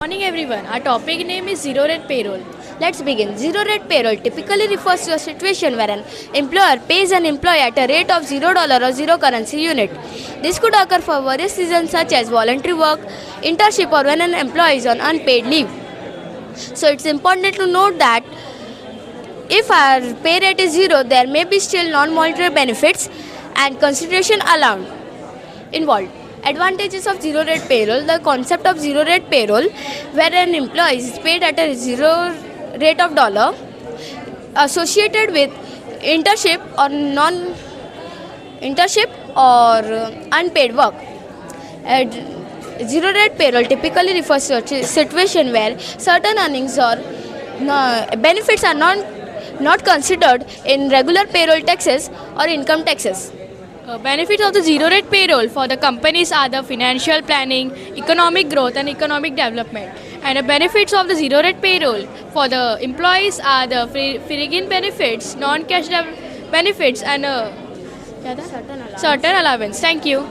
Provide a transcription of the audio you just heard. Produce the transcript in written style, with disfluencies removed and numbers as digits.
Morning everyone. Our topic name is zero rate payroll. Let's begin. Zero rate payroll typically refers to a situation where an employer pays an employee at a rate of $0 or zero currency unit. This could occur for various reasons such as voluntary work, internship, or when an employee is on unpaid leave. So it's important to note that if our pay rate is zero, there may be still non-monetary benefits and consideration allowed involved. Advantages of zero rate payroll: the concept of zero rate payroll, where an employee is paid at a zero rate of dollar, associated with internship or non internship or unpaid work. And zero rate payroll typically refers to a situation where certain earnings or benefits are not considered in regular payroll taxes or income taxes. Benefits of the zero rate payroll for the companies are the financial planning, economic growth and economic development. And the benefits of the zero rate payroll for the employees are the free benefits, non-cash benefits and certain allowance. Thank you.